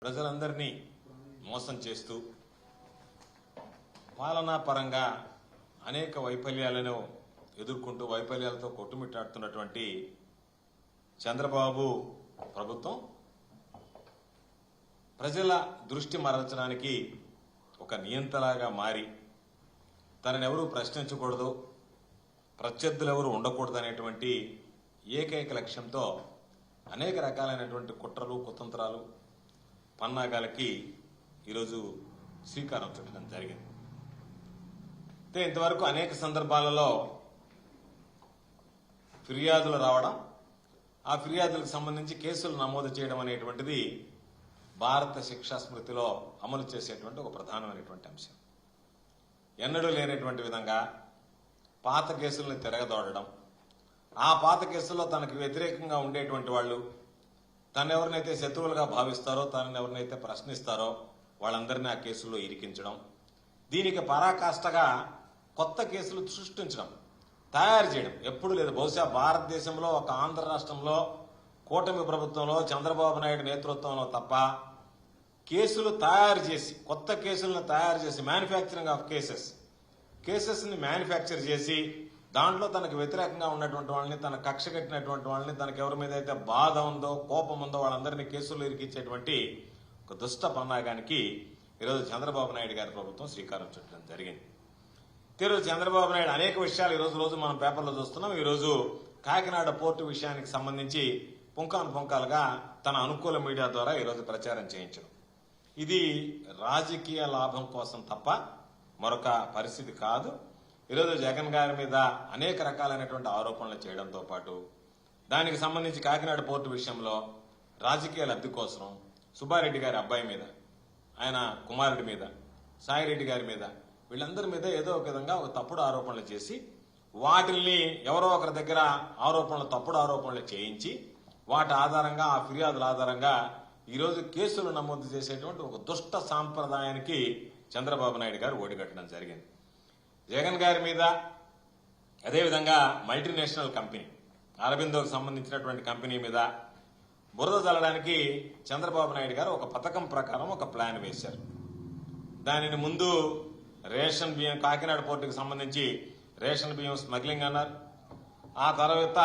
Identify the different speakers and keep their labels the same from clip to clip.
Speaker 1: ప్రజలందరినీ మోసం చేస్తూ పాలనా పరంగా అనేక వైఫల్యాలను ఎదుర్కొంటూ వైఫల్యాలతో కొట్టుమిట్టాడుతున్నటువంటి చంద్రబాబు ప్రభుత్వం ప్రజల దృష్టి మరల్చడానికి ఒక నియంతలాగా మారి తననెవరూ ప్రశ్నించకూడదు, ప్రత్యర్థులు ఎవరు ఉండకూడదు అనేటువంటి ఏకైక లక్ష్యంతో అనేక రకాలైనటువంటి కుట్రలు కుతంత్రాలు పన్నాగాలకి ఈరోజు శ్రీకారం చుట్టడం జరిగింది. అయితే ఇంతవరకు అనేక సందర్భాలలో ఫిర్యాదులు రావడం, ఆ ఫిర్యాదులకు సంబంధించి కేసులు నమోదు చేయడం అనేటువంటిది భారత శిక్షా స్మృతిలో అమలు చేసేటువంటి ఒక ప్రధానమైనటువంటి అంశం. ఎన్నడూ లేనటువంటి విధంగా పాత కేసులను తిరగదోడడం, ఆ పాత కేసుల్లో తనకు వ్యతిరేకంగా ఉండేటువంటి వాళ్ళు తను ఎవరినైతే శత్రువులుగా భావిస్తారో, తనని ఎవరినైతే ప్రశ్నిస్తారో వాళ్ళందరినీ ఆ కేసుల్లో ఇరికించడం, దీనికి పరాకాష్ఠగా కొత్త కేసులు సృష్టించడం, తయారు చేయడం ఎప్పుడు లేదు. బహుశా భారతదేశంలో ఒక ఆంధ్ర రాష్ట్రంలో కూటమి ప్రభుత్వంలో చంద్రబాబు నాయుడు నేతృత్వంలో తప్ప కేసులు తయారు చేసి, కొత్త కేసులను తయారు చేసి, మ్యానుఫ్యాక్చరింగ్ ఆఫ్ కేసెస్ ని మ్యానుఫ్యాక్చర్ చేసి దాంట్లో తనకు వ్యతిరేకంగా ఉన్నటువంటి వాళ్ళని, తన కక్ష కట్టినటువంటి వాళ్ళని, తనకు ఎవరి మీద అయితే బాధ ఉందో కోపం ఉందో వాళ్ళందరినీ కేసుల్లో ఇరికించేటువంటి ఒక దుష్ట పన్నాగానికి ఈరోజు చంద్రబాబు నాయుడు గారి ప్రభుత్వం శ్రీకారం చుట్టడం జరిగింది. ఈరోజు చంద్రబాబు నాయుడు అనేక విషయాలు ఈరోజు మనం పేపర్లో చూస్తున్నాం. ఈరోజు కాకినాడ పోర్టు విషయానికి సంబంధించి పుంకాను పుంకాలుగా తన అనుకూల మీడియా ద్వారా ఈరోజు ప్రచారం చేయించడం, ఇది రాజకీయ లాభం కోసం తప్ప మరొక పరిస్థితి కాదు. ఈరోజు జగన్ గారి మీద అనేక రకాలైనటువంటి ఆరోపణలు చేయడంతో పాటు దానికి సంబంధించి కాకినాడ పోర్టు విషయంలో రాజకీయ లబ్ధి కోసం సుబ్బారెడ్డి గారి అబ్బాయి మీద, ఆయన కుమారుడి మీద, సాయిరెడ్డి గారి మీద, వీళ్ళందరి మీద ఏదో ఒక విధంగా ఒక తప్పుడు ఆరోపణలు చేసి వాటిల్ని ఎవరో ఒకరి దగ్గర తప్పుడు ఆరోపణలు చేయించి వాటి ఆధారంగా, ఆ ఫిర్యాదుల ఆధారంగా ఈరోజు కేసులు నమోదు చేసేటువంటి ఒక దుష్ట సాంప్రదాయానికి చంద్రబాబు నాయుడు గారు ఓడిగట్టడం జరిగింది. జగన్ గారి మీద అదేవిధంగా మల్టీనేషనల్ కంపెనీ అరబిందోకు సంబంధించినటువంటి కంపెనీ మీద బురద చల్లడానికి చంద్రబాబు నాయుడు గారు ఒక పథకం ప్రకారం ఒక ప్లాన్ వేశారు. దానిని ముందు రేషన్ బియ్యం, కాకినాడ పోర్టుకు సంబంధించి రేషన్ బియ్యం స్మగ్లింగ్ అన్నారు. ఆ తర్వాత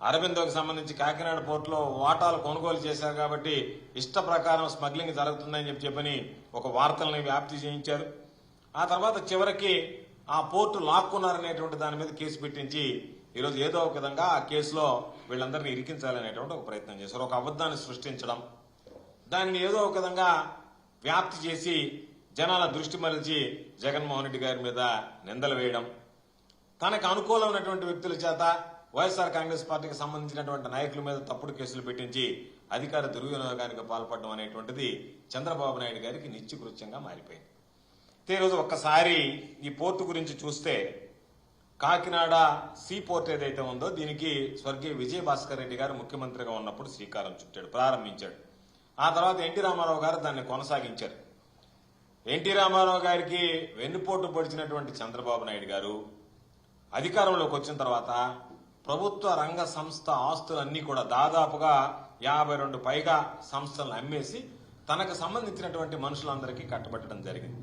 Speaker 1: అరబిందోకు సంబంధించి కాకినాడ పోర్టులో వాటాలు కొనుగోలు చేశారు కాబట్టి ఇష్ట ప్రకారం స్మగ్లింగ్ జరుగుతుందని చెప్పని ఒక వార్తల్ని వ్యాప్తి చేయించారు. ఆ తర్వాత చివరికి ఆ పోర్టు లాక్కున్నారనేటువంటి దాని మీద కేసు పెట్టించి ఈరోజు ఏదో ఒక విధంగా ఆ కేసులో వీళ్ళందరినీ ఇరికించాలనేటువంటి ఒక ప్రయత్నం చేశారు. ఒక అబద్దాన్ని సృష్టించడం, దాన్ని ఏదో ఒక విధంగా వ్యాప్తి చేసి జనాల దృష్టి మరల్చి జగన్మోహన్ రెడ్డి గారి మీద నిందలు వేయడం, తనకు అనుకూలమైనటువంటి వ్యక్తుల చేత వైఎస్ఆర్ కాంగ్రెస్ పార్టీకి సంబంధించినటువంటి నాయకుల మీద తప్పుడు కేసులు పెట్టించి అధికార దుర్వినియోగానికి పాల్పడడం అనేటువంటిది చంద్రబాబు నాయుడు గారికి నిత్యకృత్యంగా మారిపోయింది. ఈరోజు ఒక్కసారి ఈ పోర్టు గురించి చూస్తే, కాకినాడ సీ పోర్ట్ ఏదైతే ఉందో దీనికి స్వర్గీయ విజయభాస్కర్ రెడ్డి గారు ముఖ్యమంత్రిగా ఉన్నప్పుడు శ్రీకారం చుట్టాడు, ప్రారంభించాడు. ఆ తర్వాత ఎన్టీ రామారావు గారు దాన్ని కొనసాగించారు. ఎన్టీ రామారావు గారికి వెన్నుపోటు పొడిచినటువంటి చంద్రబాబు నాయుడు గారు అధికారంలోకి వచ్చిన తర్వాత ప్రభుత్వ రంగ సంస్థ ఆస్తులన్నీ కూడా దాదాపుగా 52 పైగా సంస్థలను అమ్మేసి తనకు సంబంధించినటువంటి మనుషులందరికీ కట్టబెట్టడం జరిగింది.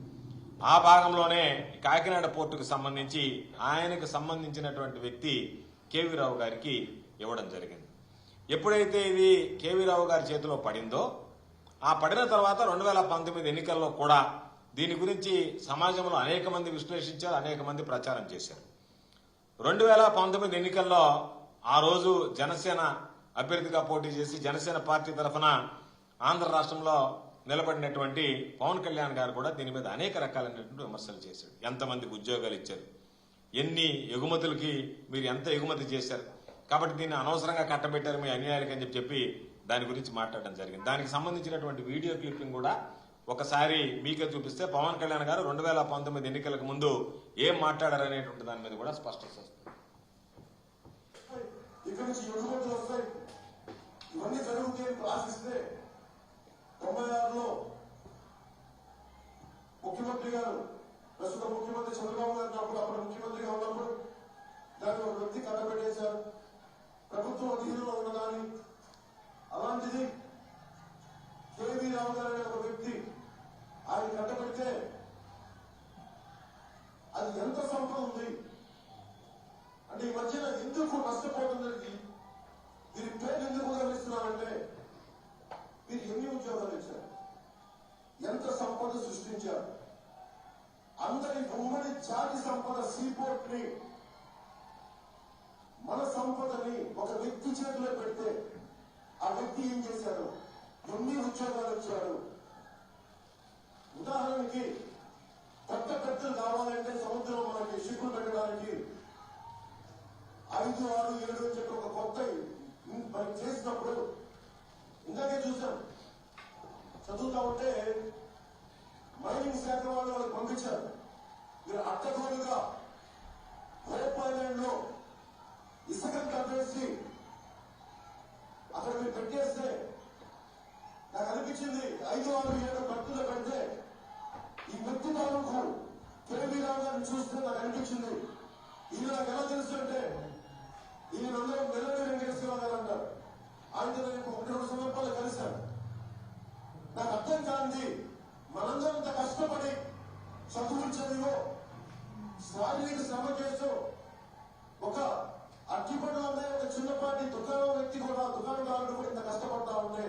Speaker 1: ఆ భాగంలోనే కాకినాడ పోర్టుకు సంబంధించి ఆయనకు సంబంధించినటువంటి వ్యక్తి కేవీ రావు గారికి ఇవ్వడం జరిగింది. ఎప్పుడైతే ఇది కేవీ రావు గారి చేతిలో పడిందో, ఆ పడిన తర్వాత 2019 ఎన్నికల్లో కూడా దీని గురించి సమాజంలో అనేక మంది విశ్లేషించారు, అనేక మంది ప్రచారం చేశారు. 2019 ఎన్నికల్లో ఆ రోజు జనసేన అభ్యర్థిగా పోటీ చేసి జనసేన పార్టీ తరఫున ఆంధ్ర రాష్ట్రంలో నిలబడినటువంటి పవన్ కళ్యాణ్ గారు కూడా దీని మీద అనేక రకాలైనటువంటి విమర్శలు చేశాడు. ఎంతమందికి ఉద్యోగాలు ఇచ్చారు, ఎన్ని ఎగుమతులకి మీరు ఎంత ఎగుమతి చేశారు, కాబట్టి దీన్ని అనవసరంగా కట్టబెట్టారు మీ అన్యాయాలకి అని చెప్పి దాని గురించి మాట్లాడడం జరిగింది. దానికి సంబంధించినటువంటి వీడియో క్లిప్పింగ్ కూడా ఒకసారి మీకే చూపిస్తే పవన్ కళ్యాణ్ గారు 2019 ఎన్నికలకు ముందు ఏం మాట్లాడారనేటువంటి దాని మీద కూడా స్పష్టత వస్తుంది.
Speaker 2: ఇవన్నీ జరుగుతాయని ప్రార్థిస్తే 96లో ముఖ్యమంత్రి గారు, ప్రస్తుత ముఖ్యమంత్రి చంద్రబాబు గారు అప్పుడు ముఖ్యమంత్రిగా ఉన్నప్పుడు దాన్ని ఒక వ్యక్తి కట్టబెట్టేశారు. ప్రభుత్వం అధీనంలో ఉన్నదాన్ని అలాంటిది కేవీ రావు గారు అనే ఒక వ్యక్తి ఆయన కట్టబెడితే అది ఎంత సంపద ఉంది అంటే ఈ మధ్యన ఎందుకు నష్టపోతుందని దీని పేరు ఎందుకు గమనిస్తున్నారంటే మీరు ఎన్ని ఉద్యోగాలు ఇచ్చారు, ఎంత సంపద సృష్టించారు, అందరి ఉమ్మడి జాతి సంపద సీపోర్ట్ ని మన సంపదని ఒక వ్యక్తి చేతిలో పెడితే ఆ వ్యక్తి ఏం చేశాడు, ఎన్ని ఉద్యోగాలు ఇచ్చాడు. ఉదాహరణకి కొత్త పెద్దలు కావాలంటే సముద్రం మనకి షిప్పులు పెట్టడానికి 5, 6, 7 అని చెప్పి ఒక కొత్త మనం చేసినప్పుడు ఇందాకే చూసాం, చదువుతా ఉంటే మైనింగ్ శాఖ వాళ్ళకి పంపించారు. మీరు అట్టగోలుగా హోప్ ఐలాండ్ లో ఇసుకను కట్టేసి అక్కడ మీరు పెట్టేస్తే నాకు అనిపించింది 5, 6, 7 భక్తులు పెడితే ఈ వ్యక్తి తాలూకు కేవీ రావు గారిని చూస్తే నాకు అనిపించింది ఈయన నాకు ఎలా తెలుసు అంటే ఈయనందరూ మెల్లడి వెంకటేశ్వరరావు గారు అంటారు. ఆయనతో నేను 1-2 సందర్భాలు కలిశాను. నాకు అర్థం కాంది మనందరం ఇంత కష్టపడి చదువులు చదివో శారీరక శ్రమ చేస్తూ ఒక అట్టిపడి అమ్మే ఒక చిన్నపాటి దుకాణం వ్యక్తి కూడా దుకాణదారుడు కూడా ఇంత కష్టపడతా ఉంటే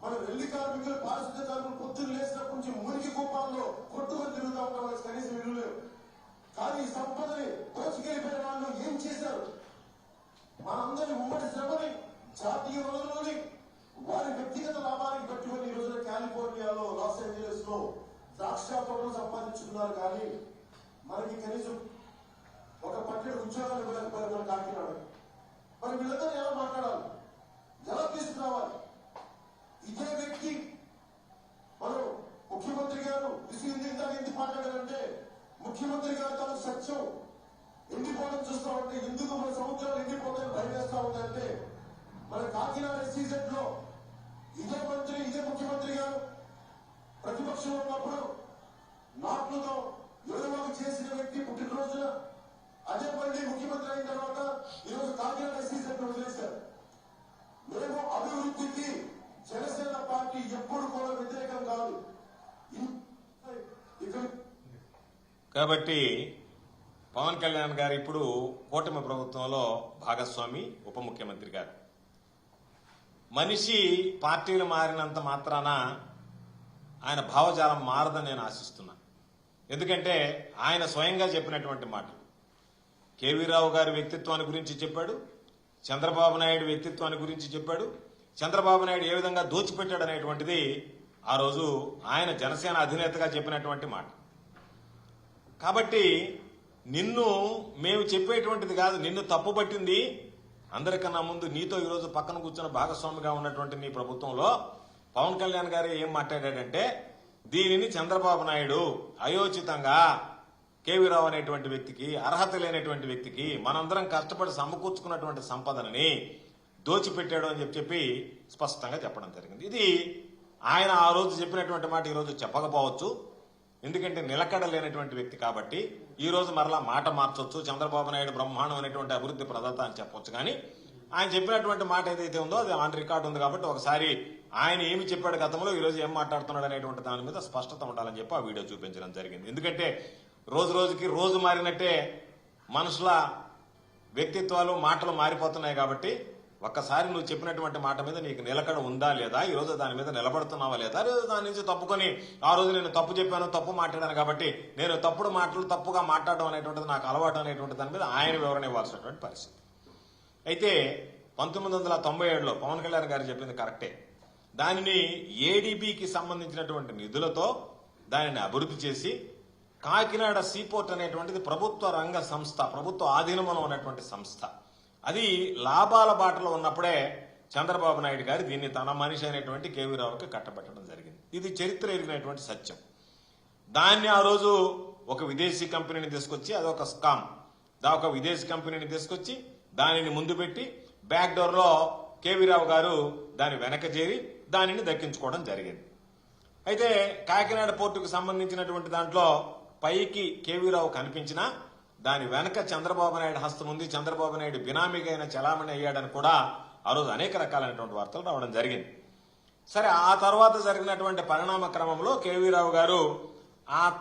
Speaker 2: మన వెళ్లి కార్మికులు పారిశుద్ధ్య కార్మికులు పొద్దున్న లేచినప్పటి నుంచి మురికి కూపాల్లో కొట్టుకొని తిరుగుతూ ఉంటాం. వాళ్ళకి కనీసం ఇల్లు లేవు. కానీ ఈ సంపదని దోచుకెళ్ళిపోయిన వాళ్ళు ఏం చేశారు, మనందరి ఉమ్మడి శ్రమని జాతీయ వనరులని వారి వ్యక్తిగత లాభానికి పెట్టుకుని ఈ రోజున కాలిఫోర్నియాలో, లాస్ ఏంజలీస్ లో ద్రాక్ష తోటలు సంపాదించుకున్నారు. కానీ మనకి కనీసం ఒక పట్టెడు ఉద్యోగాలు ఇవ్వలేకపోయారు మన కాకినాడ. మరి వీళ్ళందరూ ఎలా మాట్లాడాలి, ఎలా తీసుకురావాలి? ఇదే వ్యక్తి మనం ముఖ్యమంత్రి గారు ఇందాక ఎందుకు మాట్లాడారంటే ముఖ్యమంత్రి గారు తాను సత్యం ఎండిపోవడం చూస్తా ఉంటే ఎందుకు మన సముద్రాలు ఎండిపోతాయని భయం వేస్తా ఉందంటే మన కాకినాడ సీజన్ లో ఇదే ముఖ్యమంత్రి గారు ప్రతిపక్షంలో ఉన్నప్పుడు నాట్లతో యువకు చేసిన వ్యక్తి పుట్టినరోజున అదే మళ్ళీ ముఖ్యమంత్రి అయిన తర్వాత ఈరోజు కాకినాడ సీజన్ వదిలేశారు. మేము అభివృద్ధికి జనసేన పార్టీ ఎప్పుడు కూడా వ్యతిరేకం కాదు.
Speaker 1: కాబట్టి పవన్ కళ్యాణ్ గారు ఇప్పుడు కూటమి ప్రభుత్వంలో భాగస్వామి, ఉప ముఖ్యమంత్రి గారు. మనిషి పార్టీలు మారినంత మాత్రాన ఆయన భావజాలం మారదని నేను ఆశిస్తున్నా. ఎందుకంటే ఆయన స్వయంగా చెప్పినటువంటి మాటలు, కేవీ రావు గారి వ్యక్తిత్వాన్ని గురించి చెప్పాడు, చంద్రబాబు నాయుడు వ్యక్తిత్వాన్ని గురించి చెప్పాడు, చంద్రబాబు నాయుడు ఏ విధంగా దోచిపెట్టాడు అనేటువంటిది ఆ రోజు ఆయన జనసేన అధినేతగా చెప్పినటువంటి మాట. కాబట్టి నిన్ను మేము చెప్పేటువంటిది కాదు, నిన్ను తప్పుపట్టింది అందరికన్నా ముందు నీతో ఈరోజు పక్కన కూర్చున్న భాగస్వామిగా ఉన్నటువంటి నీ ప్రభుత్వంలో పవన్ కళ్యాణ్ గారు ఏం మాట్లాడాడంటే దీనిని చంద్రబాబు నాయుడు అయోచితంగా కేవీ రావు అనేటువంటి వ్యక్తికి, అర్హత లేనటువంటి వ్యక్తికి మనందరం కష్టపడి సమకూర్చుకున్నటువంటి సంపదనని దోచిపెట్టాడు అని చెప్పి స్పష్టంగా చెప్పడం జరిగింది. ఇది ఆయన ఆ రోజు చెప్పినటువంటి మాట ఈ రోజు చెప్పకపోవచ్చు, ఎందుకంటే నిలకడ లేనటువంటి వ్యక్తి కాబట్టి. ఈ రోజు మరలా మాట మార్చొచ్చు, చంద్రబాబు నాయుడు బ్రహ్మాండం అనేటువంటి అభివృద్ధి ప్రదాత అని చెప్పొచ్చు. కానీ ఆయన చెప్పినటువంటి మాట ఏదైతే ఉందో అది ఆన్ రికార్డు ఉంది కాబట్టి ఒకసారి ఆయన ఏమి చెప్పాడు గతంలో, ఈ రోజు ఏం మాట్లాడుతున్నాడు అనేటువంటి దాని మీద స్పష్టత ఉండాలని చెప్పి ఆ వీడియో చూపించడం జరిగింది. ఎందుకంటే రోజు రోజుకి రోజు మారినట్టే మనుషుల వ్యక్తిత్వాలు, మాటలు మారిపోతున్నాయి కాబట్టి ఒక్కసారి నువ్వు చెప్పినటువంటి మాట మీద నీకు నిలకడ ఉందా లేదా, ఈ రోజు దాని మీద నిలబడుతున్నావా లేదా, రోజు దాని నుంచి తప్పుకొని ఆ రోజు నేను తప్పు చెప్పాను, తప్పు మాట్లాడాను కాబట్టి నేను తప్పుడు మాటలు తప్పుగా మాట్లాడడం అనేటువంటిది నాకు అలవాటు అనేటువంటి దాని మీద ఆయన వివరణ ఇవ్వాల్సినటువంటి పరిస్థితి. అయితే 1997లో పవన్ కళ్యాణ్ గారు చెప్పింది కరెక్టే. దానిని ఏడీబీకి సంబంధించినటువంటి నిధులతో దానిని అభివృద్ధి చేసి కాకినాడ సీపోర్ట్ అనేటువంటిది ప్రభుత్వ రంగ సంస్థ, ప్రభుత్వ ఆధీనంలో ఉన్నటువంటి సంస్థ. అది లాభాల బాటలో ఉన్నప్పుడే చంద్రబాబు నాయుడు గారు దీన్ని తన మనిషి అయినటువంటి కేవీ రావుకి కట్టబెట్టడం జరిగింది. ఇది చరిత్ర ఎరిగినటువంటి సత్యం. దాన్ని ఆ రోజు ఒక విదేశీ కంపెనీని తీసుకొచ్చి, అదొక స్కామ్, ఒక విదేశీ కంపెనీని తీసుకొచ్చి దానిని ముందు పెట్టి బ్యాక్ డోర్ లో కేవీ రావు గారు దాని వెనక చేరి దానిని దక్కించుకోవడం జరిగింది. అయితే కాకినాడ పోర్టుకు సంబంధించినటువంటి దాంట్లో పైకి కేవీ రావు కనిపించినా దాని వెనక చంద్రబాబు నాయుడు హస్తం ఉంది, చంద్రబాబు నాయుడు బినామీగా అయిన చలామణి అయ్యాడని కూడా ఆ రోజు అనేక రకాలైనటువంటి వార్తలు రావడం జరిగింది. సరే, ఆ తర్వాత జరిగినటువంటి పరిణామ క్రమంలో కేవీ రావు గారు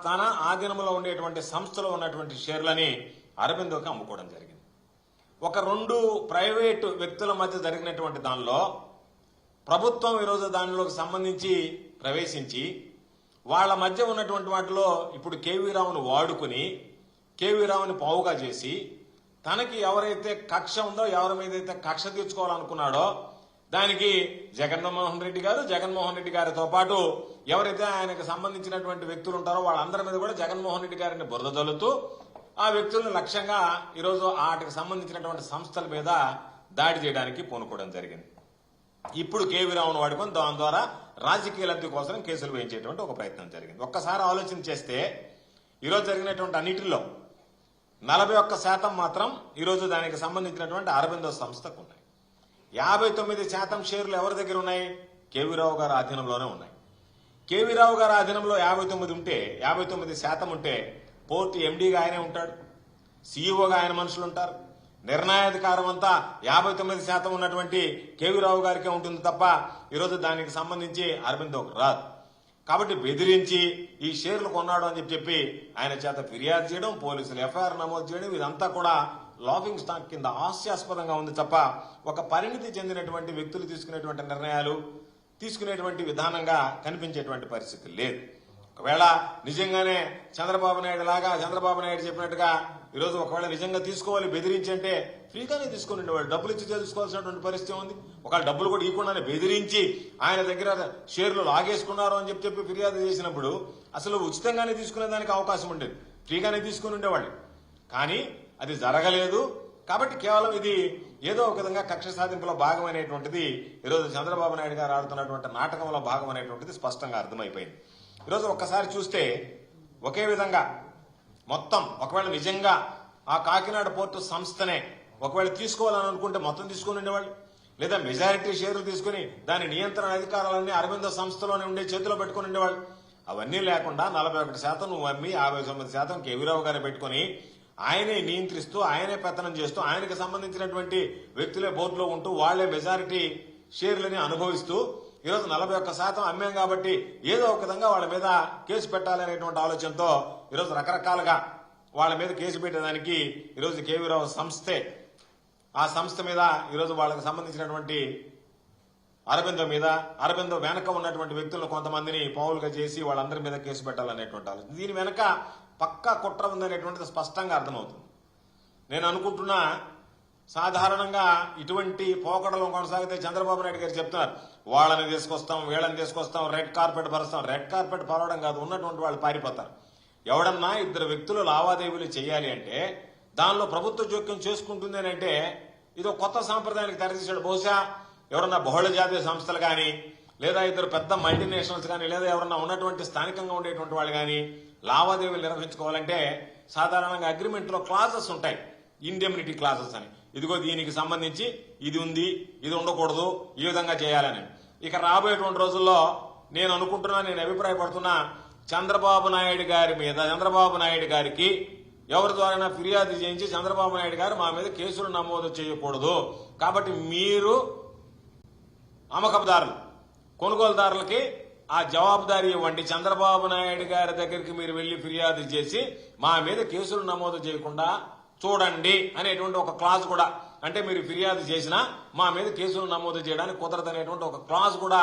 Speaker 1: తన ఆధీనంలో ఉండేటువంటి సంస్థలో ఉన్నటువంటి షేర్లని అరబిందోకి అమ్ముకోవడం జరిగింది. ఒక 2 ప్రైవేటు వ్యక్తుల మధ్య జరిగినటువంటి దానిలో ప్రభుత్వం ఈరోజు దానిలోకి సంబంధించి ప్రవేశించి వాళ్ళ మధ్య ఉన్నటువంటి వాటిలో ఇప్పుడు కేవీ రావును వాడుకుని కేవీ రావుని పావుగా చేసి తనకి ఎవరైతే కక్ష ఉందో, ఎవరి మీద అయితే కక్ష తీర్చుకోవాలనుకున్నాడో దానికి జగన్మోహన్ రెడ్డి గారితో పాటు ఎవరైతే ఆయనకు సంబంధించినటువంటి వ్యక్తులు ఉంటారో వాళ్ళందరి మీద కూడా జగన్మోహన్ రెడ్డి గారిని బురద జల్లుతూ ఆ వ్యక్తులను లక్ష్యంగా ఈరోజు వాటికి సంబంధించినటువంటి సంస్థల మీద దాడి చేయడానికి పూనుకోవడం జరిగింది. ఇప్పుడు కేవీ రావును వాడుకొని దాని ద్వారా రాజకీయ లబ్ధి కోసం కేసులు వేయించేటువంటి ఒక ప్రయత్నం జరిగింది. ఒక్కసారి ఆలోచన చేస్తే ఈరోజు జరిగినటువంటి అన్నిటిలో 41% మాత్రం ఈరోజు దానికి సంబంధించినటువంటి అరబిందో సంస్థకు ఉన్నాయి. 59% షేర్లు ఎవరి దగ్గర ఉన్నాయి? కేవీ రావు గారి ఆధీనంలోనే ఉన్నాయి. కేవీ రావు గారి ఆధీనంలో 59% ఉంటే పోర్టు ఎండీగా ఆయనే ఉంటాడు, సీఈఓగా ఆయన మనుషులు ఉంటారు. నిర్ణయాధికారం అంతా 59% ఉన్నటువంటి కేవీ రావు గారికే ఉంటుంది తప్ప ఈరోజు దానికి సంబంధించి అరబిందోకు రాదు. కాబట్టి బెదిరించి ఈ షేర్లు కొన్నాడు అని చెప్పి ఆయన చేత ఫిర్యాదు చేయడం, పోలీసులు ఎఫ్ఐఆర్ నమోదు చేయడం, ఇదంతా కూడా లాఫింగ్ స్టాక్ కింద హాస్యాస్పదంగా ఉంది తప్ప ఒక పరిణితి చెందినటువంటి వ్యక్తులు తీసుకునేటువంటి నిర్ణయాలు తీసుకునేటువంటి విధానంగా కనిపించేటువంటి పరిస్థితి లేదు. ఒకవేళ నిజంగానే చంద్రబాబు నాయుడు చెప్పినట్టుగా ఈరోజు ఒకవేళ నిజంగా తీసుకోవాలి బెదిరించి అంటే ఫ్రీగానే తీసుకుని ఉండేవాళ్ళు, డబ్బులు ఇచ్చి తెలుసుకోవాల్సినటువంటి పరిస్థితి ఉంది. ఒకవేళ డబ్బులు కూడా ఇవ్వకుండానే బెదిరించి ఆయన దగ్గర షేర్లు లాగేసుకున్నారు అని చెప్పి ఫిర్యాదు చేసినప్పుడు అసలు ఉచితంగానే తీసుకునేదానికి అవకాశం ఉండేది, ఫ్రీగానే తీసుకుని ఉండేవాళ్ళు. కానీ అది జరగలేదు. కాబట్టి కేవలం ఇది ఏదో ఒక విధంగా కక్ష సాధింపులో భాగం అనేటువంటిది ఈరోజు చంద్రబాబు నాయుడు గారు ఆడుతున్నటువంటి నాటకంలో భాగం అనేటువంటిది స్పష్టంగా అర్థమైపోయింది. ఈరోజు ఒక్కసారి చూస్తే ఒకే విధంగా మొత్తం ఒకవేళ నిజంగా ఆ కాకినాడ పోర్టు సంస్థనే ఒకవేళ తీసుకోవాలని అనుకుంటే మొత్తం తీసుకుని ఉండేవాళ్ళు, లేదా మెజారిటీ షేర్లు తీసుకుని దాని నియంత్రణ అధికారాలన్నీ అరబిందో సంస్థలోనే ఉండే చేతిలో పెట్టుకుని ఉండేవాళ్ళు. అవన్నీ లేకుండా 41% నువ్వు అమ్మి 59% కేవీ రావు గారిని పెట్టుకుని ఆయనే నియంత్రిస్తూ ఆయనే పెత్తనం చేస్తూ ఆయనకు సంబంధించినటువంటి వ్యక్తులే బోర్డులో ఉంటూ వాళ్లే మెజారిటీ షేర్లని అనుభవిస్తూ ఈరోజు 41% అమ్మాం కాబట్టి ఏదో ఒక విధంగా వాళ్ళ మీద కేసు పెట్టాలనేటువంటి ఆలోచనతో ఈరోజు రకరకాలుగా వాళ్ళ మీద కేసు పెట్టేదానికి ఈరోజు కేవీ రావు సంస్థే ఆ సంస్థ మీద ఈరోజు వాళ్ళకి సంబంధించినటువంటి అరబిందో వెనక ఉన్నటువంటి వ్యక్తులను కొంతమందిని పావులుగా చేసి వాళ్ళందరి మీద కేసు పెట్టాలనేటువంటి ఆలోచన. దీని వెనక పక్కా కుట్ర ఉందనేటువంటిది స్పష్టంగా అర్థమవుతుంది. నేను అనుకుంటున్నా సాధారణంగా ఇటువంటి పోకడలు కొనసాగితే చంద్రబాబు నాయుడు గారు చెప్తున్నారు, వాళ్ళని తీసుకొస్తాం వీళ్ళని తీసుకొస్తాం, రెడ్ కార్పెట్ పరుస్తాం. రెడ్ కార్పెట్ పరవడం కాదు, ఉన్నటువంటి వాళ్ళు పారిపోతారు. ఎవడన్నా 2 వ్యక్తులు లావాదేవీలు చేయాలి అంటే దానిలో ప్రభుత్వ జోక్యం చేసుకుంటుంది అని అంటే ఇది ఒక కొత్త సాంప్రదాయానికి తెరతీశాడు. బహుశా ఎవరన్నా బహుళ జాతీయ సంస్థలు కానీ, లేదా 2 పెద్ద మల్టీనేషనల్స్ కానీ, లేదా ఎవరన్నా ఉన్నటువంటి స్థానికంగా ఉండేటువంటి వాళ్ళు కానీ లావాదేవీలు నిర్వహించుకోవాలంటే సాధారణంగా అగ్రిమెంట్ లో క్లాజెస్ ఉంటాయి, ఇండెమ్నిటీ క్లాజెస్ అని. ఇదిగో దీనికి సంబంధించి ఇది ఉంది, ఇది ఉండకూడదు, ఈ విధంగా చేయాలని. ఇక రాబోయేటువంటి రోజుల్లో నేను అనుకుంటున్నా, నేను అభిప్రాయపడుతున్నా, చంద్రబాబు నాయుడు గారికి ఎవరి ద్వారా ఫిర్యాదు చేయించి చంద్రబాబు నాయుడు గారు మా మీద కేసులు నమోదు చేయకూడదు. కాబట్టి మీరు అమ్మకపుదారులు, కొనుగోలుదారులకి ఆ జవాబుదారీ ఇవ్వండి. చంద్రబాబు నాయుడు గారి దగ్గరికి మీరు వెళ్లి ఫిర్యాదు చేసి మా మీద కేసులు నమోదు చేయకుండా చూడండి అనేటువంటి ఒక క్లాజ్ కూడా, అంటే మీరు ఫిర్యాదు చేసినా మా మీద కేసులు నమోదు చేయడానికి కుదరదు అనేటువంటి ఒక క్లాజ్ కూడా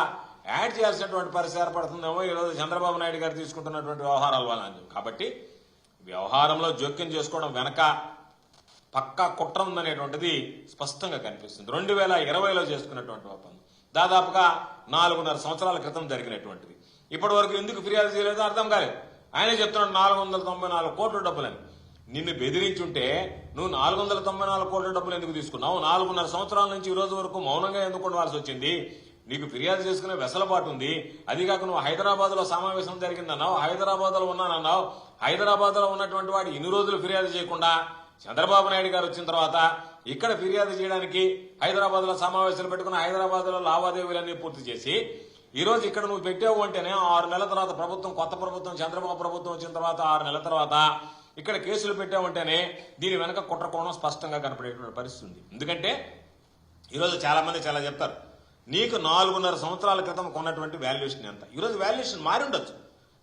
Speaker 1: యాడ్ చేయాల్సినటువంటి పరిస్థితి ఏర్పడుతుందేమో ఈరోజు చంద్రబాబు నాయుడు గారు తీసుకుంటున్నటువంటి వ్యవహారాల వల్ల. కాబట్టి వ్యవహారంలో జోక్యం చేసుకోవడం వెనక పక్కా కుట్ర ఉందనేటువంటిది స్పష్టంగా కనిపిస్తుంది. 2020లో చేసుకున్నటువంటి ఒప్పందం దాదాపుగా 4.5 సంవత్సరాల క్రితం జరిగినటువంటిది. ఇప్పటి వరకు ఎందుకు ఫిర్యాదు చేయలేదో అర్థం కాలేదు. ఆయనే చెప్తున్నాడు 494 కోట్ల డబ్బులని. నిన్ను బెదిరించుంటే నువ్వు 494 కోట్ల డబ్బులు ఎందుకు తీసుకున్నావు? 4.5 సంవత్సరాల నుంచి ఈ రోజు వరకు మౌనంగా ఎందుకు ఉండవలసి వచ్చింది? నీకు ఫిర్యాదు చేసుకునే వెసలుబాటు ఉంది. అదిగాక నువ్వు హైదరాబాద్ లో సమావేశం జరిగిందన్నావు, హైదరాబాద్ లో ఉన్నానన్నావు. హైదరాబాద్ లో ఉన్నటువంటి వాడు ఇన్ని రోజులు ఫిర్యాదు చేయకుండా చంద్రబాబు నాయుడు గారు వచ్చిన తర్వాత ఇక్కడ ఫిర్యాదు చేయడానికి హైదరాబాద్ లో సమావేశాలు పెట్టుకుని హైదరాబాద్ లో లావాదేవీలన్నీ పూర్తి చేసి ఈ రోజు ఇక్కడ నువ్వు పెట్టావు అంటేనే 6 నెలల తర్వాత కొత్త ప్రభుత్వం చంద్రబాబు ప్రభుత్వం వచ్చిన తర్వాత 6 నెలల తర్వాత ఇక్కడ కేసులు పెట్టామంటేనే దీని వెనక కుట్ర కోణం స్పష్టంగా కనపడేటువంటి పరిస్థితి ఉంది. ఎందుకంటే ఈరోజు చాలా మంది చాలా చెప్తారు, నీకు 4.5 సంవత్సరాల క్రితం కొన్నటువంటి వాల్యుయేషన్ ఎంత? ఈరోజు వాల్యుయేషన్ మారి ఉండొచ్చు,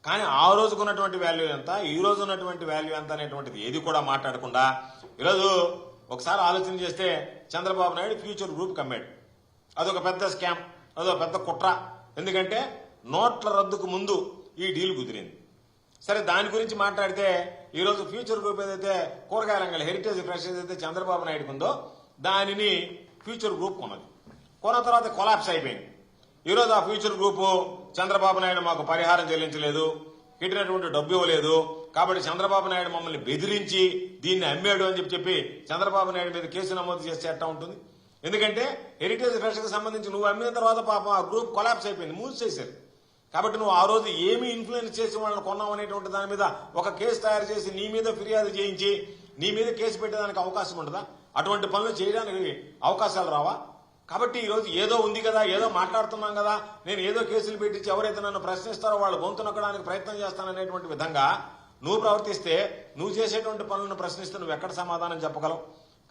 Speaker 1: కానీ ఆ రోజు కొన్నటువంటి వాల్యూ ఎంత, ఈ రోజు ఉన్నటువంటి వాల్యూ ఎంత అనేటువంటిది ఏది కూడా మాట్లాడకుండా ఈరోజు ఒకసారి ఆలోచన చేస్తే చంద్రబాబు నాయుడు ఫ్యూచర్ గ్రూప్ కమ్మాడు. అదొక పెద్ద స్కామ్, అదొక పెద్ద కుట్ర. ఎందుకంటే నోట్ల రద్దుకు ముందు ఈ డీల్ కుదిరింది. సరే, దాని గురించి మాట్లాడితే ఈరోజు ఫ్యూచర్ గ్రూప్ ఏదైతే కూరగాయల రంగంలో హెరిటేజ్ ఫ్రెష్ ఏదైతే చంద్రబాబు నాయుడుకు ఉందో దానిని ఫ్యూచర్ గ్రూప్ కొన్నది. కొన్న తర్వాత కొలాప్స్ అయిపోయింది. ఈరోజు ఆ ఫ్యూచర్ గ్రూప్ చంద్రబాబు నాయుడు మాకు పరిహారం చెల్లించలేదు, కట్టినటువంటి డబ్బు ఇవ్వలేదు, కాబట్టి చంద్రబాబు నాయుడు మమ్మల్ని బెదిరించి దీన్ని అమ్మాడు అని చెప్పి చంద్రబాబు నాయుడు మీద కేసు నమోదు చేస్తే ఎట్టా ఉంటుంది? ఎందుకంటే హెరిటేజ్ ఫ్రెష్ కి సంబంధించి నువ్వు అమ్మిన తర్వాత పాపం ఆ గ్రూప్ కొలాప్స్ అయిపోయింది, మూసేశారు. కాబట్టి నువ్వు ఆ రోజు ఏమి ఇన్ఫ్లుయెన్స్ చేసి వాళ్ళని కొన్నావు అనేటువంటి దాని మీద ఒక కేసు తయారు చేసి నీ మీద ఫిర్యాదు చేయించి నీ మీద కేసు పెట్టేదానికి అవకాశం ఉండదా? అటువంటి పనులు చేయడానికి అవకాశాలు రావా? కాబట్టి ఈరోజు ఏదో ఉంది కదా, ఏదో మాట్లాడుతున్నాం కదా, నేను ఏదో కేసులు పెట్టించి ఎవరైతే నన్ను ప్రశ్నిస్తారో వాళ్ళు గొంతు నొక్కడానికి ప్రయత్నం చేస్తాననేటువంటి విధంగా నువ్వు ప్రవర్తిస్తే, నువ్వు చేసేటువంటి పనులను ప్రశ్నిస్తే నువ్వు ఎక్కడ సమాధానం చెప్పగలవు?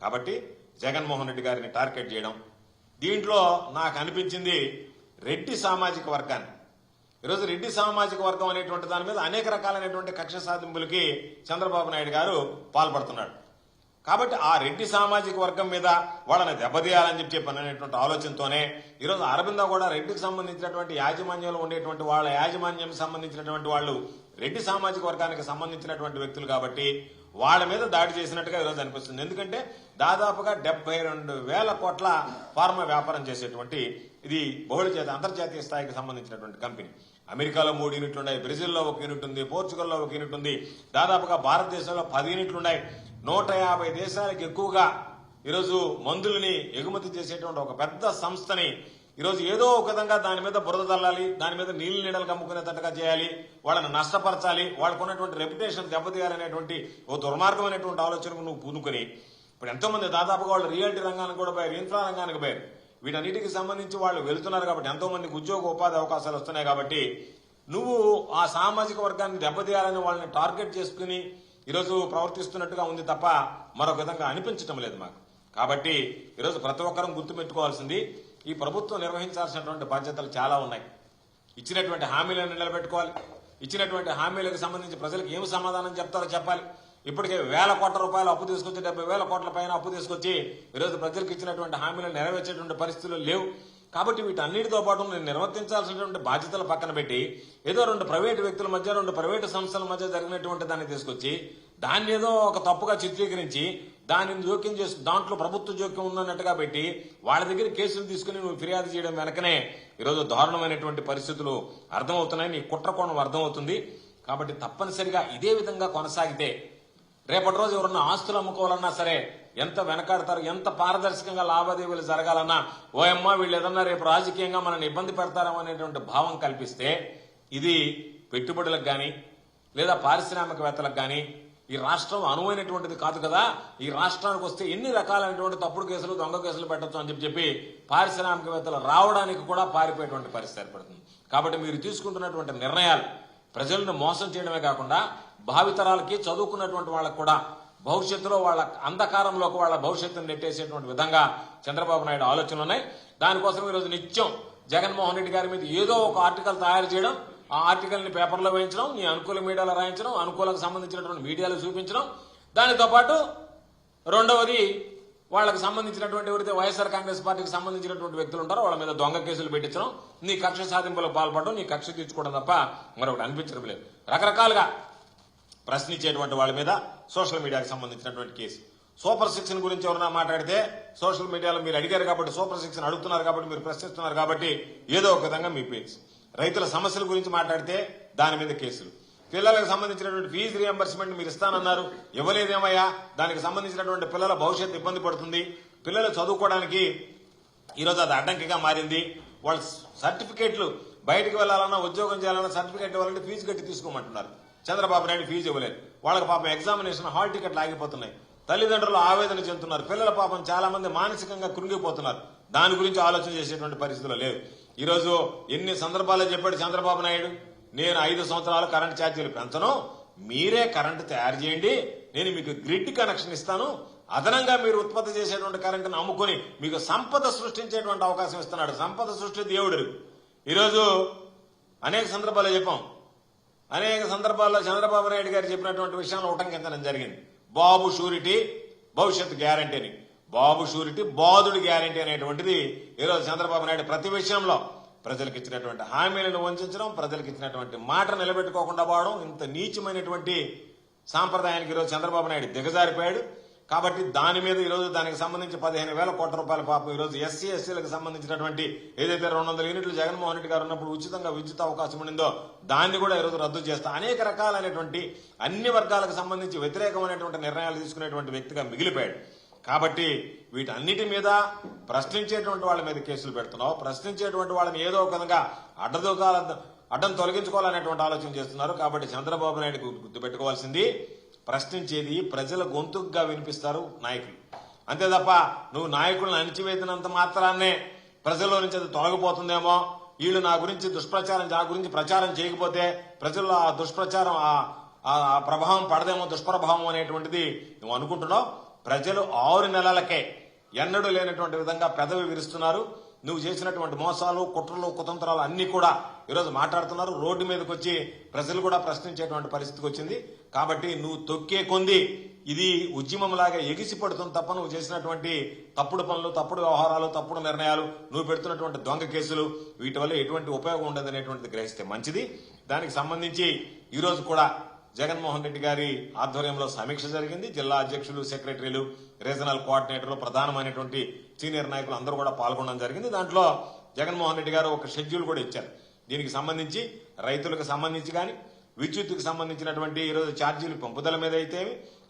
Speaker 1: కాబట్టి జగన్మోహన్ రెడ్డి గారిని టార్గెట్ చేయడం, దీంట్లో నాకు అనిపించింది రెడ్డి సామాజిక వర్గాన్ని. ఈరోజు రెడ్డి సామాజిక వర్గం అనేటువంటి దాని మీద అనేక రకాలైనటువంటి కక్ష సాధింపులకి చంద్రబాబు నాయుడు గారు పాల్పడుతున్నాడు. కాబట్టి ఆ రెడ్డి సామాజిక వర్గం మీద వాళ్ళని దెబ్బతీయాలని చెప్పనేటువంటి ఆలోచనతోనే ఈరోజు అరవింద కూడా రెడ్డికి సంబంధించినటువంటి యాజమాన్యంలో ఉండేటువంటి వాళ్ళ యాజమాన్యం సంబంధించినటువంటి వాళ్ళు రెడ్డి సామాజిక వర్గానికి సంబంధించినటువంటి వ్యక్తులు కాబట్టి వాళ్ళ మీద దాడి చేసినట్టుగా ఈరోజు అనిపిస్తుంది. ఎందుకంటే దాదాపుగా 72,000 కోట్ల ఫార్మా వ్యాపారం చేసేటువంటి ఇది బహుళ అంతర్జాతీయ స్థాయికి సంబంధించినటువంటి కంపెనీ. అమెరికాలో 3 యూనిట్లు ఉన్నాయి, బ్రెజిల్లో 1 యూనిట్ ఉంది, పోర్చుగల్లో 1 యూనిట్ ఉంది, దాదాపుగా భారతదేశంలో 10 యూనిట్లు ఉన్నాయి. 150 దేశాలకు ఎక్కువగా ఈరోజు మందులని ఎగుమతి చేసేటువంటి ఒక పెద్ద సంస్థని ఈరోజు ఏదో ఒక విధంగా దాని మీద బురద తల్లాలి, దాని మీద నీళ్లు నీడలు కమ్ముకునేటట్టుగా చేయాలి, వాళ్ళని నష్టపరచాలి, వాళ్ళకు ఉన్నటువంటి రెప్యుటేషన్ దెబ్బతీయాలనేటువంటి ఓ దుర్మార్గమైనటువంటి ఆలోచనకు నువ్వు పూనుకొని ఇప్పుడు ఎంతో మంది దాదాపుగా వాళ్ళు రియాలిటీ రంగానికి కూడా పోయారు, ఇన్ఫ్రా రంగానికి పోయారు. వీటన్నిటికి సంబంధించి వాళ్ళు వెళుతున్నారు కాబట్టి ఎంతో మందికి ఉద్యోగ ఉపాధి అవకాశాలు వస్తున్నాయి. కాబట్టి నువ్వు ఆ సామాజిక వర్గాన్ని దెబ్బతీయాలని వాళ్ళని టార్గెట్ చేసుకుని ఈరోజు ప్రవర్తిస్తున్నట్టుగా ఉంది తప్ప మరొక విధంగా అనిపించటం లేదు మాకు. కాబట్టి ఈరోజు ప్రతి ఒక్కరం గుర్తుపెట్టుకోవాల్సింది, ఈ ప్రభుత్వం నిర్వహించాల్సినటువంటి బాధ్యతలు చాలా ఉన్నాయి. ఇచ్చినటువంటి హామీలను నిలబెట్టుకోవాలి. ఇచ్చినటువంటి హామీలకు సంబంధించి ప్రజలకు ఏమి సమాధానం చెప్తారో చెప్పాలి. ఇప్పటికే 1,000 కోట్ల రూపాయలు అప్పు తీసుకొచ్చి 70,000 కోట్ల పైన అప్పు తీసుకొచ్చి ఈరోజు ప్రజలకు ఇచ్చినటువంటి హామీలను నెరవేర్చేటువంటి పరిస్థితులు లేవు. కాబట్టి వీటన్నిటితో పాటు నేను నిర్వర్తించాల్సినటువంటి బాధ్యతలు పక్కన పెట్టి ఏదో 2 ప్రైవేటు వ్యక్తుల మధ్య 2 ప్రైవేటు సంస్థల మధ్య జరిగినటువంటి దాన్ని తీసుకొచ్చి దాన్ని ఏదో ఒక తప్పుగా చిత్రీకరించి దానిని జోక్యం చేసి దాంట్లో ప్రభుత్వ జోక్యం ఉందన్నట్టుగా పెట్టి వాళ్ళ దగ్గర కేసులు తీసుకుని నువ్వు ఫిర్యాదు చేయడం వెనకనే ఈరోజు దారుణమైనటువంటి పరిస్థితులు అర్థమవుతున్నాయి, నీ కుట్రకోణం అర్థమవుతుంది. కాబట్టి తప్పనిసరిగా ఇదే విధంగా కొనసాగితే రేపటి రోజు ఎవరన్నా ఆస్తులు అమ్ముకోవాలన్నా సరే ఎంత వెనకాడతారు, ఎంత పారదర్శకంగా లావాదేవీలు జరగాలన్నా ఓయమ్మ వీళ్ళు ఏదన్నా రేపు రాజకీయంగా మనల్ని ఇబ్బంది పెడతారేమో అనేటువంటి భావం కల్పిస్తే ఇది పెట్టుబడులకు గాని లేదా పారిశ్రామికవేత్తలకు గాని ఈ రాష్ట్రం అనువైనటువంటిది కాదు కదా. ఈ రాష్ట్రానికి వస్తే ఎన్ని రకాలైనటువంటి తప్పుడు కేసులు, దొంగ కేసులు పెట్టచ్చు అని చెప్పి పారిశ్రామికవేత్తలు రావడానికి కూడా పారిపోయేటువంటి పరిస్థితి ఏర్పడుతుంది. కాబట్టి మీరు తీసుకుంటున్నటువంటి నిర్ణయాలు ప్రజలను మోసం చేయడమే కాకుండా భావితరాలకి చదువుకున్నటువంటి వాళ్ళకు కూడా భవిష్యత్తులో వాళ్ళ అంధకారంలోకి వాళ్ళ భవిష్యత్తును నెట్టేసేటువంటి విధంగా చంద్రబాబు నాయుడు ఆలోచనలు ఉన్నాయి. దానికోసం ఈరోజు నిత్యం జగన్మోహన్ రెడ్డి గారి మీద ఏదో ఒక ఆర్టికల్ తయారు చేయడం, ఆ ఆర్టికల్ ని పేపర్లో వేయించడం, నీ అనుకూల మీడియాలో రాయించడం, అనుకూలకు సంబంధించినటువంటి మీడియాలో చూపించడం, దానితో పాటు రెండవది వాళ్ళకి సంబంధించినటువంటి ఎవరైతే వైఎస్ఆర్ కాంగ్రెస్ పార్టీకి సంబంధించినటువంటి వ్యక్తులు ఉంటారో వాళ్ళ మీద దొంగ కేసులు పెట్టించడం, నీ కక్ష సాధింపులకు పాల్పడడం, నీ కక్ష తీర్చుకోవడం తప్ప మరొకటి అనిపించడం లేదు. రకరకాలుగా ప్రశ్నించేటువంటి వాళ్ళ మీద సోషల్ మీడియాకి సంబంధించినటువంటి కేసు. సూపర్ 6 గురించి ఎవరైనా మాట్లాడితే సోషల్ మీడియాలో మీరు అడిగారు కాబట్టి, సూపర్ 6 అడుగుతున్నారు కాబట్టి, మీరు ప్రశ్నిస్తున్నారు కాబట్టి ఏదో ఒక విధంగా మీ పేజ్. రైతుల సమస్యల గురించి మాట్లాడితే దాని మీద కేసులు. పిల్లలకు సంబంధించినటువంటి ఫీజు రియంబర్స్మెంట్ మీరు ఇస్తానన్నారు, ఇవ్వలేదేమయ్యా, దానికి సంబంధించినటువంటి పిల్లల భవిష్యత్తు ఇబ్బంది పడుతుంది, పిల్లలు చదువుకోవడానికి ఈరోజు అది అడ్డంకిగా మారింది. వాళ్ళ సర్టిఫికేట్లు బయటకు వెళ్లాలన్నా ఉద్యోగం చేయాలన్నా సర్టిఫికేట్ ఇవ్వాలంటే ఫీజు కట్టి తీసుకోమంటున్నారు. చంద్రబాబు నాయుడు ఫీజు ఇవ్వలేదు. వాళ్ళకి పాపం ఎగ్జామినేషన్ హాల్ టికెట్లు ఆగిపోతున్నాయి. తల్లిదండ్రులు ఆవేదన చెందుతున్నారు. పిల్లల పాపం చాలా మంది మానసికంగా కృంగిపోతున్నారు. దాని గురించి ఆలోచన చేసేటువంటి పరిస్థితులు లేవు. ఈరోజు ఎన్ని సందర్భాల్లో చెప్పాడు చంద్రబాబు నాయుడు, నేను 5 సంవత్సరాలు కరెంట్ ఛార్జీలు పెంచను, మీరే కరెంటు తయారు చేయండి, నేను మీకు గ్రిడ్ కనెక్షన్ ఇస్తాను, అదనంగా మీరు ఉత్పత్తి చేసేటువంటి కరెంటును అమ్ముకొని మీకు సంపద సృష్టించేటువంటి అవకాశం ఇస్తున్నాడు. సంపద సృష్టి దేవుడు. ఈరోజు అనేక సందర్భాల్లో చెప్పాం. అనేక సందర్భాల్లో చంద్రబాబు నాయుడు గారు చెప్పినటువంటి విషయాలను ఉటంకించడం జరిగింది. బాబు షూరిటీ భవిష్యత్తు గ్యారంటీ అని. బాబు షూరిటీ బాధుడి గ్యారంటీ అనేటువంటిది ఈరోజు చంద్రబాబు నాయుడు ప్రతి విషయంలో ప్రజలకు ఇచ్చినటువంటి హామీలను వంచడం, ప్రజలకు ఇచ్చినటువంటి మాట నిలబెట్టుకోకుండా పోవడం, ఇంత నీచమైనటువంటి సాంప్రదాయానికి ఈరోజు చంద్రబాబు నాయుడు దిగజారిపోయాడు. కాబట్టి దాని మీద ఈరోజు దానికి సంబంధించి 15,000 కోట్ల రూపాయల పాపం ఈరోజు ఎస్సీ ఎస్టీలకు సంబంధించినటువంటి ఏదైతే 200 యూనిట్లు జగన్మోహన్ రెడ్డి గారు ఉన్నప్పుడు ఉచితంగా విద్యుత్ అవకాశం ఉండిందో దాన్ని కూడా ఈరోజు రద్దు చేస్తా అనేక రకాలైనటువంటి అన్ని వర్గాలకు సంబంధించి వ్యతిరేకమైనటువంటి నిర్ణయాలు తీసుకునేటువంటి వ్యక్తిగా మిగిలిపోయాడు. కాబట్టి వీటన్నిటి మీద ప్రశ్నించేటువంటి వాళ్ళ మీద కేసులు పెడుతున్నావు. ప్రశ్నించేటువంటి వాళ్ళని ఏదో ఒక విధంగా అడ్డం తొలగించుకోవాలనేటువంటి ఆలోచన చేస్తున్నారు. కాబట్టి చంద్రబాబు నాయుడు గుర్తుపెట్టుకోవాల్సింది, ప్రశ్నించేది ప్రజల గొంతుగా వినిపిస్తారు నాయకులు. అంతే తప్ప నువ్వు నాయకులను అణిచివేసినంత మాత్రాన్నే ప్రజల్లో నుంచి అది తొలగిపోతుందేమో, వీళ్ళు నా గురించి ప్రచారం చేయకపోతే ప్రజల్లో ఆ దుష్ప్రచారం ఆ ప్రభావం పడదేమో, దుష్ప్రభావం అనేటువంటిది నువ్వు అనుకుంటున్నావు. ప్రజలు 6 నెలలకే ఎన్నడూ లేనటువంటి విధంగా పెదవి విరుస్తున్నారు. నువ్వు చేసినటువంటి మోసాలు, కుట్రలు, కుతంత్రాలు అన్ని కూడా ఈరోజు మాట్లాడుతున్నారు. రోడ్డు మీదకి వచ్చి ప్రజలు కూడా ప్రశ్నించేటువంటి పరిస్థితికి వచ్చింది. కాబట్టి నువ్వు తొక్కే కొంది ఇది ఉద్యమంలాగా ఎగిసి పడుతుంది తప్ప నువ్వు చేసినటువంటి తప్పుడు పనులు, తప్పుడు వ్యవహారాలు, తప్పుడు నిర్ణయాలు, నువ్వు పెడుతున్నటువంటి దొంగ కేసులు వీటి వల్ల ఎటువంటి ఉపయోగం ఉండదనేటువంటిది గ్రహిస్తే మంచిది. దానికి సంబంధించి ఈరోజు కూడా జగన్మోహన్ రెడ్డి గారి ఆధ్వర్యంలో సమీక్ష జరిగింది. జిల్లా అధ్యక్షులు, సెక్రటరీలు, రీజనల్ కోఆర్డినేటర్లు, ప్రధానమైనటువంటి సీనియర్ నాయకులు అందరూ కూడా పాల్గొనడం జరిగింది. దాంట్లో జగన్మోహన్ రెడ్డి గారు ఒక షెడ్యూల్ కూడా ఇచ్చారు. దీనికి సంబంధించి రైతులకు సంబంధించి కానీ, విద్యుత్తుకు సంబంధించినటువంటి ఈరోజు ఛార్జీలు పెంపుదల మీద అయితే,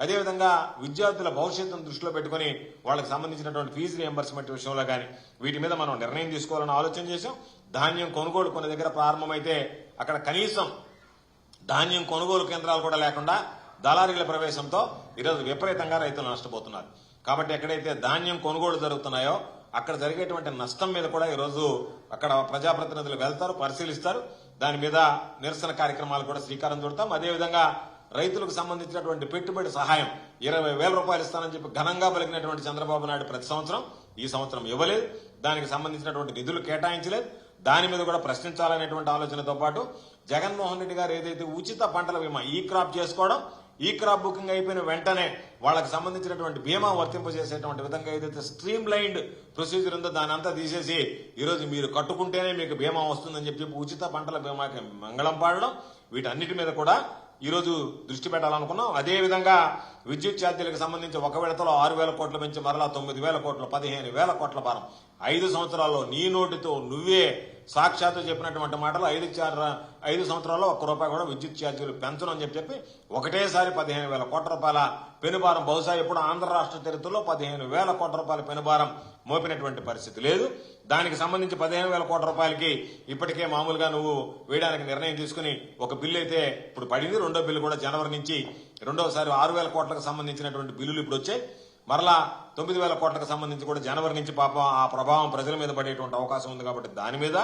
Speaker 1: అదేవిధంగా విద్యార్థుల భవిష్యత్తును దృష్టిలో పెట్టుకుని వాళ్ళకి సంబంధించినటువంటి ఫీజు రియంబర్స్మెంట్ విషయంలో కానీ వీటి మీద మనం నిర్ణయం తీసుకోవాలని ఆలోచన చేశాం. ధాన్యం కొనుగోలు కొన్ని దగ్గర ప్రారంభమైతే అక్కడ కనీసం ధాన్యం కొనుగోలు కేంద్రాలు కూడా లేకుండా దళారీల ప్రవేశంతో ఈరోజు విపరీతంగా రైతులు నష్టపోతున్నారు. కాబట్టి ఎక్కడైతే ధాన్యం కొనుగోలు జరుగుతున్నాయో అక్కడ జరిగేటువంటి నష్టం మీద కూడా ఈరోజు అక్కడ ప్రజాప్రతినిధులు వెళ్తారు, పరిశీలిస్తారు. దాని మీద నిరసన కార్యక్రమాలు కూడా శ్రీకారం చుడతాం. అదేవిధంగా రైతులకు సంబంధించినటువంటి పెట్టుబడి సహాయం 20,000 రూపాయలు ఇస్తానని చెప్పి ఘనంగా పలికినటువంటి చంద్రబాబు నాయుడు ప్రతి సంవత్సరం ఈ సంవత్సరం ఇవ్వలేదు. దానికి సంబంధించినటువంటి నిధులు కేటాయించలేదు. దాని మీద కూడా ప్రశ్నించాలనేటువంటి ఆలోచనతో పాటు జగన్మోహన్ రెడ్డి గారు ఏదైతే ఉచిత పంటల బీమా ఈ క్రాప్ చేసుకోవడం, ఈ క్రాప్ బుకింగ్ అయిపోయిన వెంటనే వాళ్ళకి సంబంధించినటువంటి బీమా వర్తింపజేసేటువంటి విధంగా ఏదైతే స్ట్రీమ్ లైన్డ్ ప్రొసీజర్ ఉందో దాని అంతా తీసేసి ఈరోజు మీరు కట్టుకుంటేనే మీకు బీమా వస్తుందని చెప్పి ఉచిత పంటల బీమాకి మంగళం పాడడం, వీటన్నిటి మీద కూడా ఈరోజు దృష్టి పెట్టాలనుకున్నాం. అదేవిధంగా విద్యుత్ ఛార్జీలకు సంబంధించి ఒక విడతలో 6,000 కోట్లు పెంచి మరలా 9,000 కోట్లు, 15,000 కోట్ల భారం 5 సంవత్సరాల్లో నీ నోటితో నువ్వే సాక్షాత్తు చెప్పినటువంటి మాటలు 5 సంవత్సరాల్లో ₹1 కూడా విద్యుత్ ఛార్జీలు పెంచనని చెప్పి ఒకటేసారి 15,000 కోట్ల రూపాయల పెనుభారం, బహుశా ఇప్పుడు ఆంధ్ర రాష్ట్ర చరిత్రలో 15,000 కోట్ల రూపాయల పెనుభారం మోపినటువంటి పరిస్థితి లేదు. దానికి సంబంధించి 15,000 కోట్ల రూపాయలకి ఇప్పటికే మామూలుగా నువ్వు వేయడానికి నిర్ణయం తీసుకుని ఒక బిల్లు అయితే ఇప్పుడు పడింది. రెండో బిల్లు కూడా జనవరి నుంచి రెండోసారి 6,000 కోట్లకు సంబంధించినటువంటి బిల్లులు ఇప్పుడు వచ్చాయి. మరలా 9,000 కోట్లకు సంబంధించి కూడా జనవరి నుంచి పాపం ఆ ప్రభావం ప్రజల మీద పడేటువంటి అవకాశం ఉంది. కాబట్టి దాని మీద,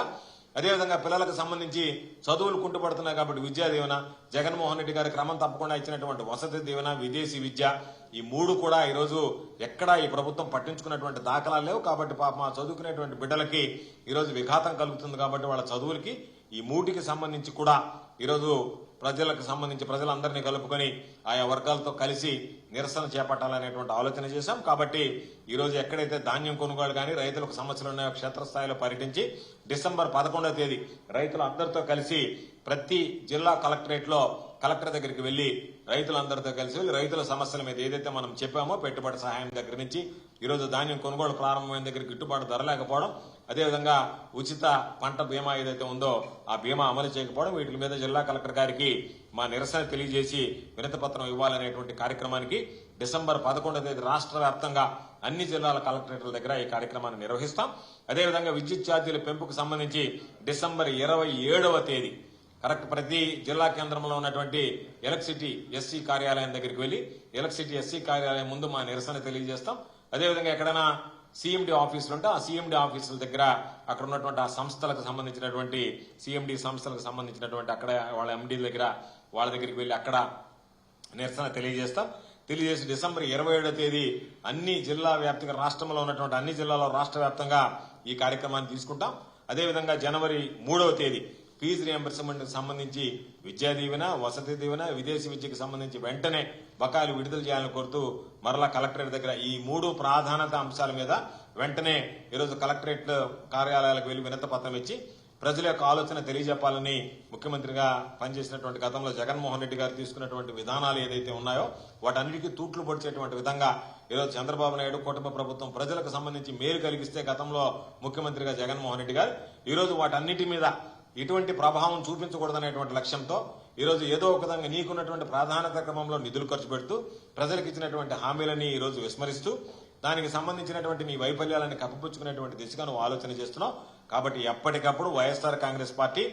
Speaker 1: అదేవిధంగా పిల్లలకు సంబంధించి చదువులు కుంటుపడుతున్నాయి కాబట్టి విద్యా దీవెన, జగన్మోహన్ రెడ్డి గారి క్రమం తప్పకుండా ఇచ్చినటువంటి వసతి దీవెన, విదేశీ విద్య, ఈ 3 కూడా ఈరోజు ఎక్కడా ఈ ప్రభుత్వం పట్టించుకున్నటువంటి దాఖలాలు లేవు. కాబట్టి పాపం ఆ చదువుకునేటువంటి బిడ్డలకి ఈరోజు విఘాతం కలుగుతుంది. కాబట్టి వాళ్ళ చదువులకి ఈ 3కి సంబంధించి కూడా ఈరోజు ప్రజలకు సంబంధించి ప్రజలందరినీ కలుపుకొని ఆయా వర్గాలతో కలిసి నిరసన చేపట్టాలనేటువంటి ఆలోచన చేశాం. కాబట్టి ఈరోజు ఎక్కడైతే ధాన్యం కొనుగోలు కానీ రైతులకు సమస్యలు ఉన్నాయో క్షేత్రస్థాయిలో పర్యటించి డిసెంబర్ 11వ తేదీ రైతులందరితో కలిసి ప్రతి జిల్లా కలెక్టరేట్ లో కలెక్టర్ దగ్గరికి వెళ్లి రైతులందరితో కలిసి వెళ్లి రైతుల సమస్యల మీద ఏదైతే మనం చెప్పామో పెట్టుబడి సహాయం దగ్గర నుంచి ఈరోజు ధాన్యం కొనుగోలు ప్రారంభమైన దగ్గర గిట్టుబాటు ధర లేకపోవడం, అదేవిధంగా ఉచిత పంట బీమా ఏదైతే ఉందో ఆ బీమా అమలు చేయకపోవడం, వీటి మీద జిల్లా కలెక్టర్ గారికి మా నిరసన తెలియజేసి వినతి పత్రం ఇవ్వాలనేటువంటి కార్యక్రమానికి డిసెంబర్ 11వ తేదీ రాష్ట్ర వ్యాప్తంగా అన్ని జిల్లాల కలెక్టరేట్ల దగ్గర ఈ కార్యక్రమాన్ని నిర్వహిస్తాం. అదేవిధంగా విద్యుత్ ఛార్జీల పెంపుకు సంబంధించి డిసెంబర్ 27వ తేదీ కరెక్ట్ ప్రతి జిల్లా కేంద్రంలో ఉన్నటువంటి ఎలక్ట్రిసిటీ ఎస్సీ కార్యాలయం దగ్గరికి వెళ్లి ఎలక్ట్రిసిటీ ఎస్సీ కార్యాలయం ముందు మా నిరసన తెలియజేస్తాం. అదేవిధంగా ఎక్కడైనా సిఎండి ఆఫీసులు ఉంటే ఆ సిఎండి ఆఫీసుల దగ్గర అక్కడ ఉన్నటువంటి ఆ సంస్థలకు సంబంధించినటువంటి సిఎండి సంస్థలకు సంబంధించినటువంటి అక్కడ వాళ్ళ ఎండీ దగ్గర వాళ్ళ దగ్గరికి వెళ్లి అక్కడ నిరసన తెలియజేస్తాం. తెలియజేసి డిసెంబర్ 27వ తేదీ అన్ని జిల్లా వ్యాప్తంగా రాష్ట్రంలో ఉన్నటువంటి అన్ని జిల్లాల్లో రాష్ట్ర వ్యాప్తంగా ఈ కార్యక్రమాన్ని తీసుకుంటాం. అదేవిధంగా జనవరి 3వ తేదీ ఫీజు రియంబర్స్మెంట్ సంబంధించి విద్యా దీవెన, వసతి దీవెన, విదేశీ విద్యకు సంబంధించి వెంటనే బకాయిలు విడుదల చేయాలని కోరుతూ మరలా కలెక్టరేట్ దగ్గర ఈ 3 ప్రాధాన్యత అంశాల మీద వెంటనే ఈరోజు కలెక్టరేట్ కార్యాలయాలకు వెళ్లి వినతి పత్రం ఇచ్చి ప్రజల యొక్క ఆలోచన తెలియజెప్పాలని ముఖ్యమంత్రిగా పనిచేసినటువంటి గతంలో జగన్మోహన్ రెడ్డి గారు తీసుకున్నటువంటి విధానాలు ఏదైతే ఉన్నాయో వాటన్నిటికీ తూట్లు పొడిచేటువంటి విధంగా ఈరోజు చంద్రబాబు నాయుడు కుటుంబ ప్రభుత్వం ప్రజలకు సంబంధించి మేలు కలిగిస్తే గతంలో ముఖ్యమంత్రిగా జగన్మోహన్ రెడ్డి గారు ఈరోజు వాటన్నిటి మీద ఎటువంటి ప్రభావం చూపించకూడదనేటువంటి లక్ష్యంతో ఈరోజు ఏదో ఒక విధంగా నీకున్నటువంటి ప్రాధాన్యత క్రమంలో నిధులు ఖర్చు పెడుతూ ప్రజలకు ఇచ్చినటువంటి హామీలని ఈరోజు విస్మరిస్తూ దానికి సంబంధించినటువంటి నీ వైఫల్యాలను కప్పిపుచ్చుకునేటువంటి దిశగా నువ్వు ఆలోచన చేస్తున్నావు. కాబట్టి ఎప్పటికప్పుడు వైఎస్ఆర్ కాంగ్రెస్ పార్టీ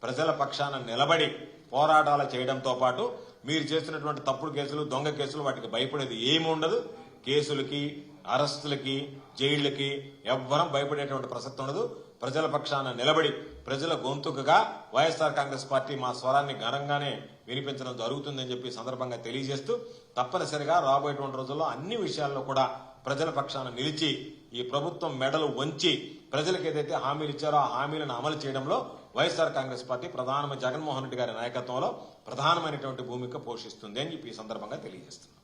Speaker 1: ప్రజల పక్షాన నిలబడి పోరాటాలు చేయడంతో పాటు మీరు చేస్తున్నటువంటి తప్పుడు కేసులు, దొంగ కేసులు వాటికి భయపడేది ఏమి ఉండదు. కేసులకి, అరెస్టులకి, జైళ్లకి ఎవ్వరం భయపడేటువంటి ప్రసక్తి ఉండదు. ప్రజల పక్షాన నిలబడి ప్రజల గొంతుకగా వైఎస్ఆర్ కాంగ్రెస్ పార్టీ మా స్వరాన్ని ఘనంగానే వినిపించడం జరుగుతుందని చెప్పి సందర్భంగా తెలియజేస్తూ తప్పనిసరిగా రాబోయేటువంటి రోజుల్లో అన్ని విషయాల్లో కూడా ప్రజల పక్షాన నిలిచి ఈ ప్రభుత్వం మెడలు వంచి ప్రజలకు ఏదైతే హామీలు ఇచ్చారో ఆ హామీలను అమలు చేయడంలో వైఎస్ఆర్ కాంగ్రెస్ పార్టీ ప్రధానమంత్రి జగన్మోహన్ రెడ్డి గారి నాయకత్వంలో ప్రధానమైనటువంటి భూమిక పోషిస్తుంది అని చెప్పి ఈ సందర్భంగా తెలియజేస్తున్నారు.